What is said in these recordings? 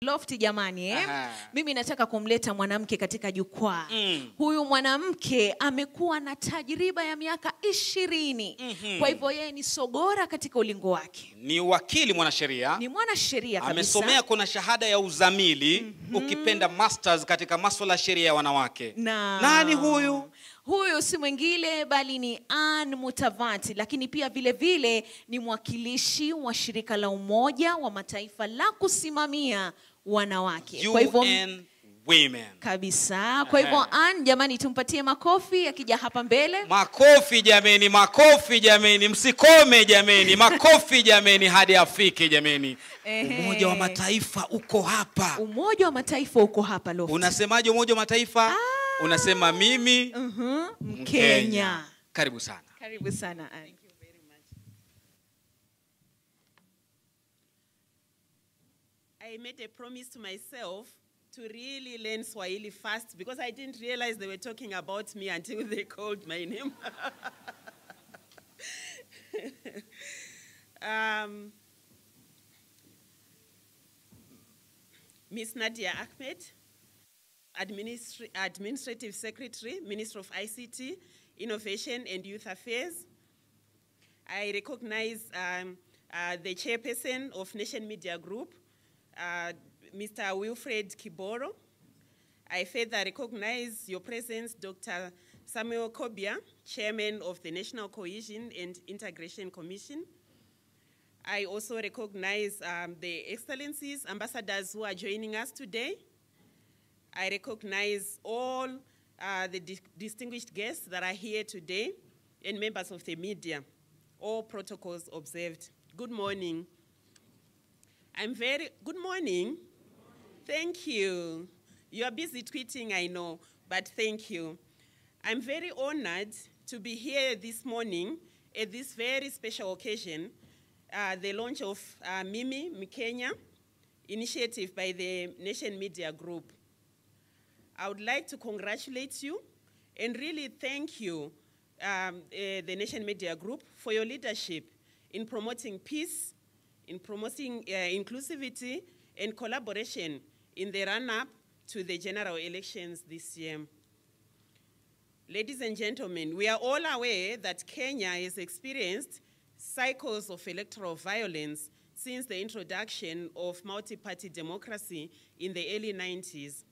Lofty jamani Mimi nataka kumleta mwanamke katika jukwaa. Huyu mwanamke amekuwa na tajriba ya miaka 20. Kwa hivyo yeye ni sogora katika ulingo wake. Ni wakili mwanasheria. Ni mwanasheria kabisa. Amesomea kuna shahada ya uzamili, ukipenda masters katika masuala ya sheria ya wanawake. Nani huyu? Huyu si mwingine bali ni Mutavati, lakini pia vile vile ni mwakilishi wa shirika la Umoja wa Mataifa la kusimamia wanawake. Kwa hivyo women. Kabisa. Kwa hivyo jamani tumpatie makofi akija hapa mbele. Makofi jameni, makofi jameni, msikome jameni, makofi jameni hadi afike jameni. Umoja wa Mataifa uko hapa. Umoja wa Mataifa uko hapa Lofty. Unasemaje Umoja wa Mataifa? Unasema mimi Mkenya. Karibu sana. Karibu sana Ann. Thank you very much. I made a promise to myself to really learn Swahili fast because I didn't realize they were talking about me until they called my name. Miss Nadia Ahmed, Administrative Secretary, Minister of ICT, Innovation and Youth Affairs. I recognize the Chairperson of Nation Media Group, Mr. Wilfred Kiboro. I further recognize your presence, Dr. Samuel Kobia, Chairman of the National Cohesion and Integration Commission. I also recognize the Excellencies, ambassadors who are joining us today. I recognize all the distinguished guests that are here today and members of the media. All protocols observed. Good morning. Good morning. Thank you. You are busy tweeting, I know, but thank you. I'm very honored to be here this morning at this very special occasion, the launch of Mimi Mkenya initiative by the Nation Media Group. I would like to congratulate you and really thank you, the Nation Media Group, for your leadership in promoting peace, in promoting inclusivity and collaboration in the run-up to the general elections this year. Ladies and gentlemen, we are all aware that Kenya has experienced cycles of electoral violence since the introduction of multi-party democracy in the early 90s.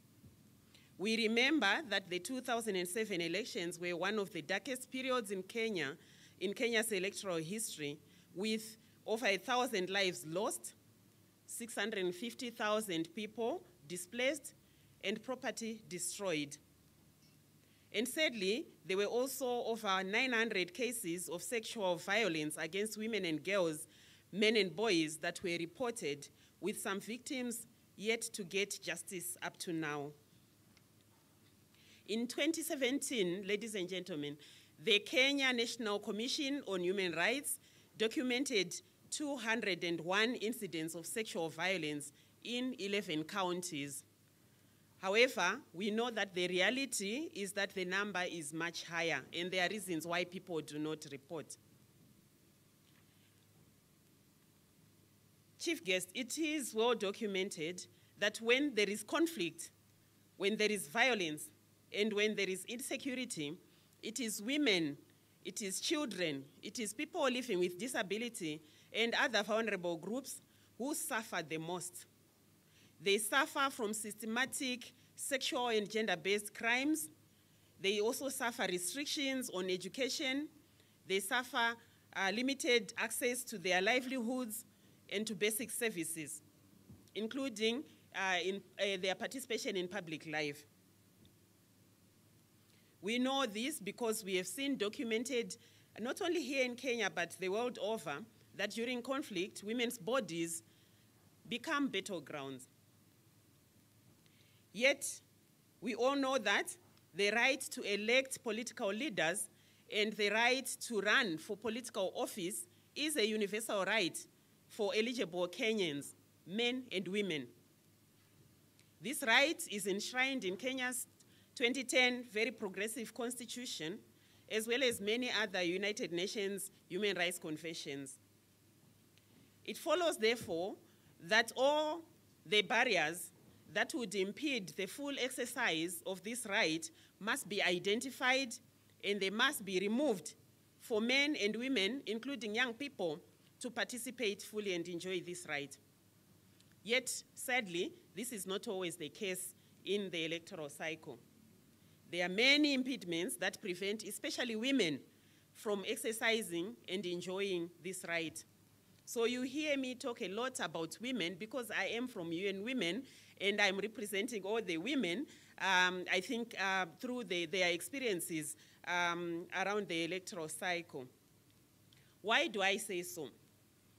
We remember that the 2007 elections were one of the darkest periods in Kenya's electoral history, with over 1,000 lives lost, 650,000 people displaced, and property destroyed. And sadly, there were also over 900 cases of sexual violence against women and girls, men and boys that were reported, with some victims yet to get justice up to now. In 2017, ladies and gentlemen, the Kenya National Commission on Human Rights documented 201 incidents of sexual violence in 11 counties. However, we know that the reality is that the number is much higher, and there are reasons why people do not report. Chief Guest, it is well documented that when there is conflict, when there is violence, and when there is insecurity, it is women, it is children, it is people living with disability and other vulnerable groups who suffer the most. They suffer from systematic sexual and gender-based crimes. They also suffer restrictions on education. They suffer limited access to their livelihoods and to basic services, including their participation in public life. We know this because we have seen documented, not only here in Kenya, but the world over, that during conflict, women's bodies become battlegrounds. Yet, we all know that the right to elect political leaders and the right to run for political office is a universal right for eligible Kenyans, men and women. This right is enshrined in Kenya's 2010 very progressive constitution, as well as many other United Nations human rights conventions. It follows, therefore, that all the barriers that would impede the full exercise of this right must be identified and they must be removed for men and women, including young people, to participate fully and enjoy this right. Yet, sadly, this is not always the case in the electoral cycle. There are many impediments that prevent, especially women, from exercising and enjoying this right. So you hear me talk a lot about women because I am from UN Women and I'm representing all the women, I think, through their experiences around the electoral cycle. Why do I say so?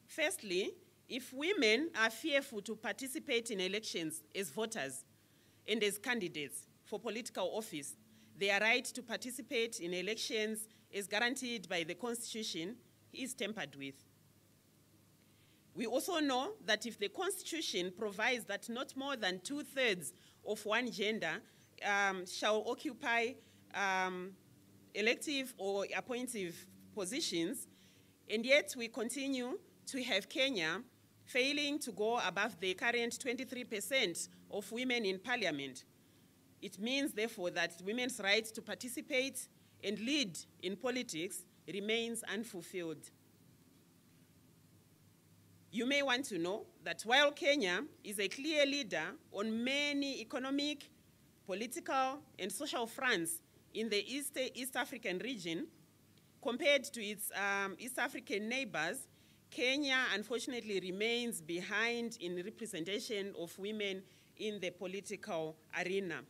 Firstly, if women are fearful to participate in elections as voters and as candidates for political office, their right to participate in elections as guaranteed by the Constitution is tampered with. We also know that if the Constitution provides that not more than 2/3 of one gender shall occupy elective or appointive positions, and yet we continue to have Kenya failing to go above the current 23% of women in parliament. It means, therefore, that women's right to participate and lead in politics remains unfulfilled. You may want to know that while Kenya is a clear leader on many economic, political, and social fronts in the East African region, compared to its East African neighbors, Kenya unfortunately remains behind in representation of women in the political arena.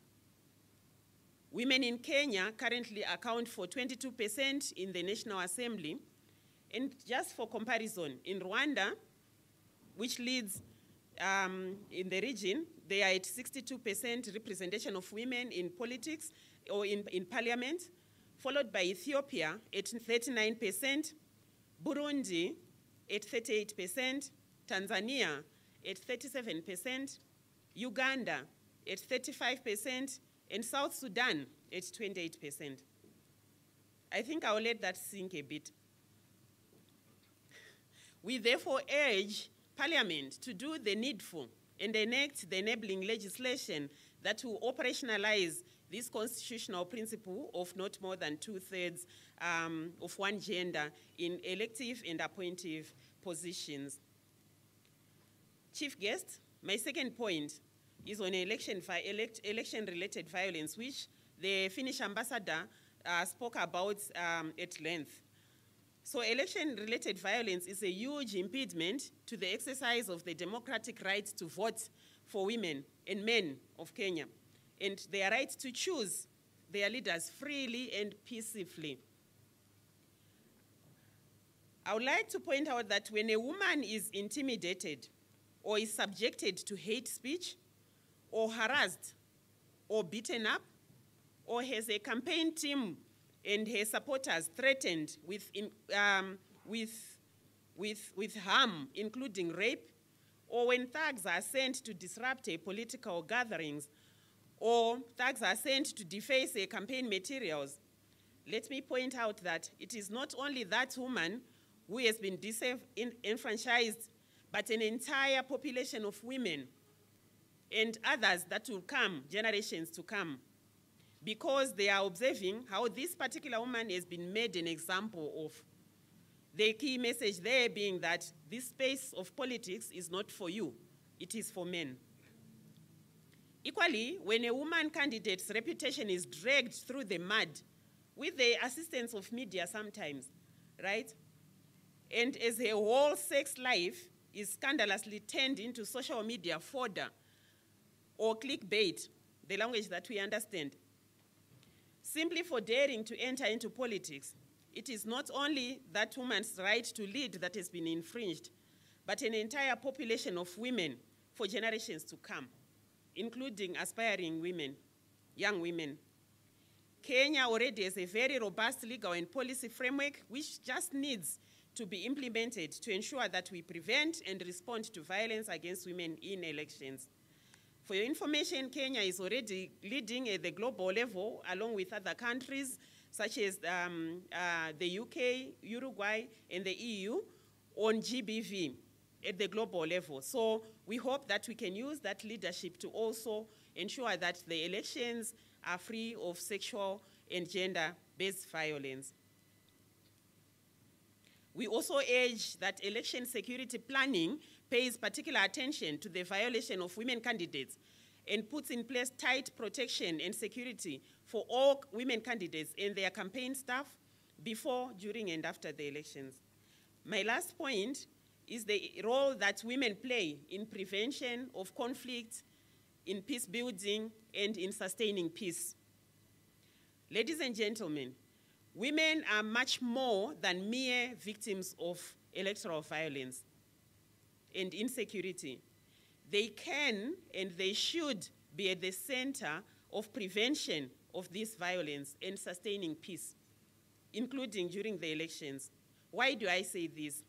Women in Kenya currently account for 22% in the National Assembly. And just for comparison, in Rwanda, which leads in the region, they are at 62% representation of women in politics or in parliament, followed by Ethiopia at 39%, Burundi at 38%, Tanzania at 37%, Uganda at 35%, and South Sudan at 28%. I think I'll let that sink a bit. We therefore urge Parliament to do the needful and enact the enabling legislation that will operationalize this constitutional principle of not more than 2/3 of one gender in elective and appointive positions. Chief guest, my second point is on election-related violence, which the Finnish ambassador spoke about at length. So election-related violence is a huge impediment to the exercise of the democratic right to vote for women and men of Kenya, and their right to choose their leaders freely and peacefully. I would like to point out that when a woman is intimidated or is subjected to hate speech or harassed or beaten up or has a campaign team and her supporters threatened with harm, including rape, or when thugs are sent to disrupt a political gatherings, or thugs are sent to deface a campaign materials, let me point out that it is not only that woman who has been disenfranchised, but an entire population of women and others that will come, generations to come, because they are observing how this particular woman has been made an example of. The key message there being that this space of politics is not for you, it is for men. Equally, when a woman candidate's reputation is dragged through the mud, with the assistance of media sometimes, right? And as her whole sex life is scandalously turned into social media fodder or clickbait, the language that we understand, simply for daring to enter into politics, it is not only that woman's right to lead that has been infringed, but an entire population of women for generations to come, including aspiring women, young women. Kenya already has a very robust legal and policy framework which just needs to be implemented to ensure that we prevent and respond to violence against women in elections. For your information, Kenya is already leading at the global level along with other countries such as the UK, Uruguay, and the EU on GBV. at the global level. So we hope that we can use that leadership to also ensure that the elections are free of sexual and gender-based violence. We also urge that election security planning pays particular attention to the violation of women candidates and puts in place tight protection and security for all women candidates and their campaign staff before, during, and after the elections. My last point is the role that women play in prevention of conflict, in peace building, and in sustaining peace. Ladies and gentlemen, women are much more than mere victims of electoral violence and insecurity. They can and they should be at the center of prevention of this violence and sustaining peace, including during the elections. Why do I say this?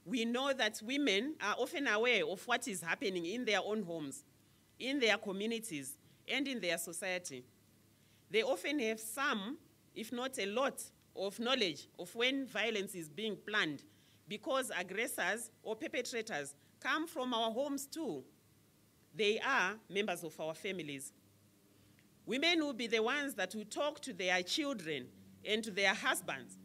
We know that women are often aware of what is happening in their own homes, in their communities, and in their society. They often have some, if not a lot, of knowledge of when violence is being planned, because aggressors or perpetrators come from our homes too. They are members of our families. Women will be the ones that will talk to their children and to their husbands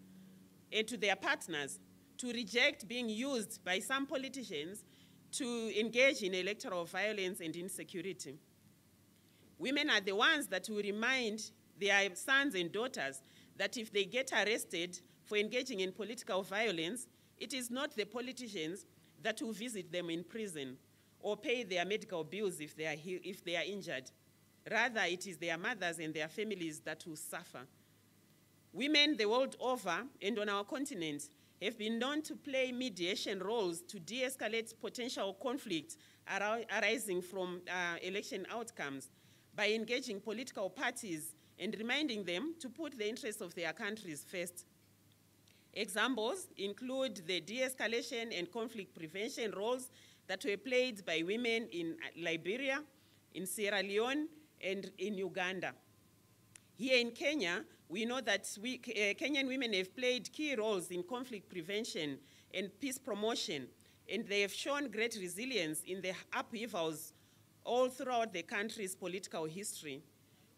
and to their partners to reject being used by some politicians to engage in electoral violence and insecurity. Women are the ones that will remind their sons and daughters that if they get arrested for engaging in political violence, it is not the politicians that will visit them in prison or pay their medical bills if they are injured. Rather, it is their mothers and their families that will suffer. Women the world over and on our continent have been known to play mediation roles to de-escalate potential conflict arising from election outcomes by engaging political parties and reminding them to put the interests of their countries first. Examples include the de-escalation and conflict prevention roles that were played by women in Liberia, in Sierra Leone, and in Uganda. Here in Kenya, we know that Kenyan women have played key roles in conflict prevention and peace promotion, and they have shown great resilience in the upheavals all throughout the country's political history.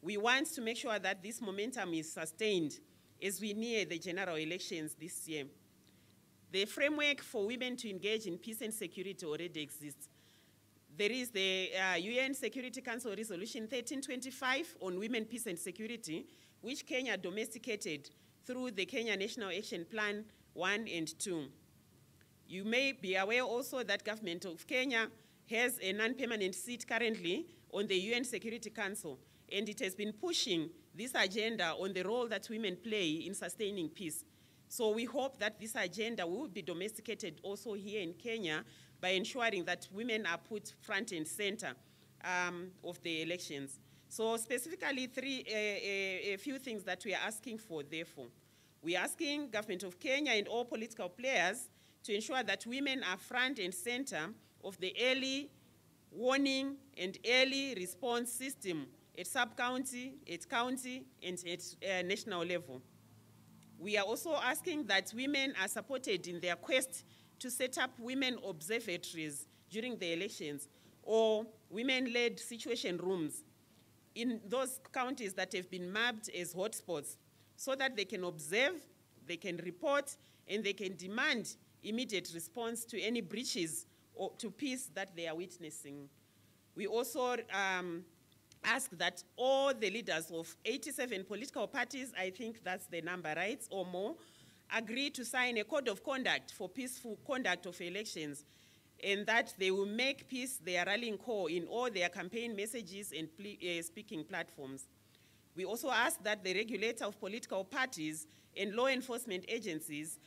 We want to make sure that this momentum is sustained as we near the general elections this year. The framework for women to engage in peace and security already exists. There is the UN Security Council Resolution 1325 on women, peace and security, which Kenya domesticated through the Kenya National Action Plan 1 and 2. You may be aware also that government of Kenya has a non-permanent seat currently on the UN Security Council, and it has been pushing this agenda on the role that women play in sustaining peace. So we hope that this agenda will be domesticated also here in Kenya by ensuring that women are put front and center of the elections. So specifically a few things that we are asking for, therefore. We are asking government of Kenya and all political players to ensure that women are front and center of the early warning and early response system at sub-county, at county, and at national level. We are also asking that women are supported in their quest to set up women observatories during the elections or women-led situation rooms in those counties that have been mapped as hotspots so that they can observe, they can report, and they can demand immediate response to any breaches or to peace that they are witnessing. We also ask that all the leaders of 87 political parties, I think that's the number, right, or more, agree to sign a code of conduct for peaceful conduct of elections, and that they will make peace their rallying call in all their campaign messages and speaking platforms. We also ask that the regulator of political parties and law enforcement agencies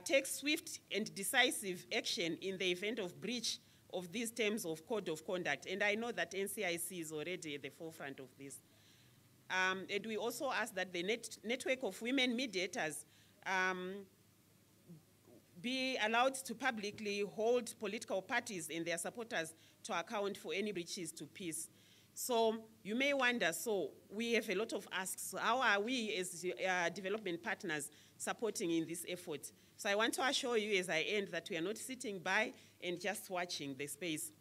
take swift and decisive action in the event of breach of these terms of code of conduct. And I know that NCIC is already at the forefront of this. And we also ask that the network of women mediators be allowed to publicly hold political parties and their supporters to account for any breaches to peace. So you may wonder, so we have a lot of asks. How are we as development partners supporting in this effort? So I want to assure you as I end that we are not sitting by and just watching the space.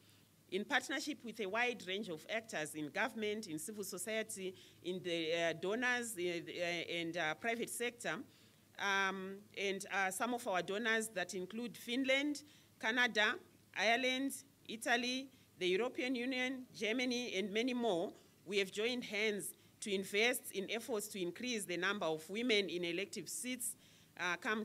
In partnership with a wide range of actors in government, in civil society, in the donors and private sector, and some of our donors that include Finland, Canada, Ireland, Italy, the European Union, Germany, and many more, we have joined hands to invest in efforts to increase the number of women in elective seats come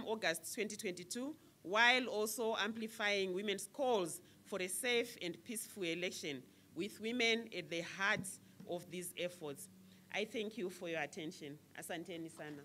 August 2022, while also amplifying women's calls for a safe and peaceful election with women at the heart of these efforts. I thank you for your attention. Asanteni sana.